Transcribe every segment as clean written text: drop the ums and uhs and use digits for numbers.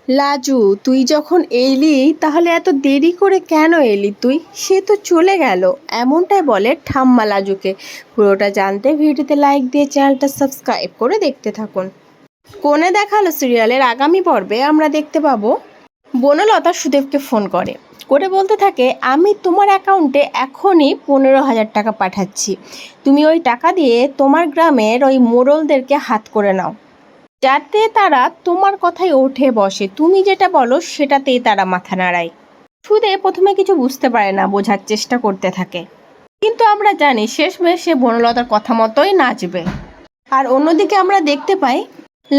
লাজু, তুই যখন এলি তাহলে এত দেরি করে কেন এলি তুই? সে তো চলে গেল। এমনটাই বলে ঠাম্মা লাজুকে। পুরোটা জানতে ভিডিওতে লাইক দিয়ে চ্যানেলটা সাবস্ক্রাইব করে দেখতে থাকুন। কোণে দেখালো সিরিয়ালের আগামী পর্বে আমরা দেখতে পাবো বনলতা সুদেবকে ফোন করে বলতে থাকে, আমি তোমার অ্যাকাউন্টে এখনই 15,000 টাকা পাঠাচ্ছি। তুমি ওই টাকা দিয়ে তোমার গ্রামের ওই মোড়লদেরকে হাত করে নাও, যাতে তারা তোমার কথায় ওঠে বসে। তুমি যেটা বলো সেটাতেই তারা মাথা নাড়ায়। সুদে প্রথমে কিছু বুঝতে পারে না, বোঝার চেষ্টা করতে থাকে, কিন্তু আমরা জানি শেষমেশ সে বনলতার কথা মতোই নাচবে। আর অন্যদিকে আমরা দেখতে পাই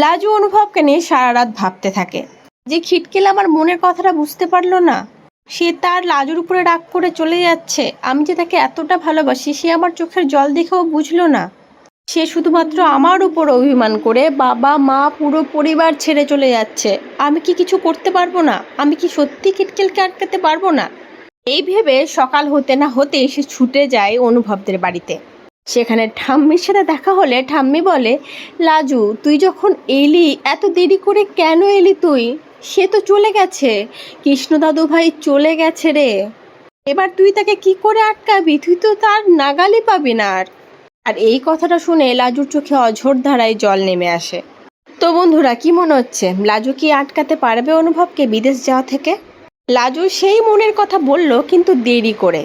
লাজু অনুভবকে নিয়ে সারা রাত ভাবতে থাকে যে খিটকিল আমার মনের কথাটা বুঝতে পারলো না। সে তার লাজুর উপরে রাগ করে চলে যাচ্ছে। আমি যে তাকে এতটা ভালোবাসি সে আমার চোখের জল দেখেও বুঝলো না। সে শুধুমাত্র আমার উপর অভিমান করে বাবা মা পুরো পরিবার ছেড়ে চলে যাচ্ছে। আমি কি কিছু করতে পারবো না? আমি কি সত্যি খিটকিলকে আটকাতে পারবো না? এই ভেবে সকাল হতে না হতেই সে ছুটে যায় অনুভবদের বাড়িতে। সেখানে ঠাম্মির সাথে দেখা হলে ঠাম্মি বলে, লাজু, তুই যখন এলি এত দেরি করে কেন এলি তুই? সে তো চলে গেছে, কৃষ্ণ দাদু ভাই চলে গেছে রে। এবার তুই তাকে কি করে আটকাবি? তুই তো তার নাগালই পাবি না। আর এই কথাটা শুনে লাজুর চোখে অঝোর ধারায় জল নেমে আসে। তো বন্ধুরা, কি মনে হচ্ছে লাজু কি আটকাতে পারবে অনুভবকে বিদেশ যাওয়া থেকে? লাজু সেই মনের কথা বলল, কিন্তু দেরি করে।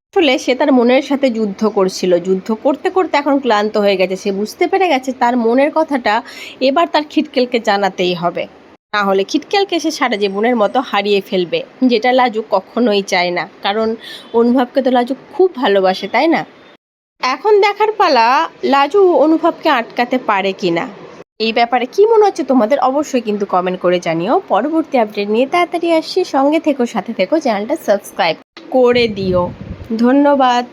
আসলে সে তার মনের সাথে যুদ্ধ করছিল। যুদ্ধ করতে করতে এখন ক্লান্ত হয়ে গেছে। সে বুঝতে পেরে গেছে তার মনের কথাটা এবার তার খিটকেলকে জানাতেই হবে, না হলে খিটকেলকে সে সারা জীবনের মতো হারিয়ে ফেলবে, যেটা লাজু কখনোই চায় না। কারণ অনুভবকে তো লাজু খুব ভালোবাসে, তাই না? এখন দেখার পালা লাজু অনুভবকে আটকাতে পারে কিনা। এই ব্যাপারে কি মনে হচ্ছে তোমাদের অবশ্যই কিন্তু কমেন্ট করে জানিও। পরবর্তী আপডেট নিয়ে তাড়াতাড়ি আসছি। সঙ্গে থেকো, সাথে থেকো, চ্যানেলটা সাবস্ক্রাইব করে দিও। ধন্যবাদ।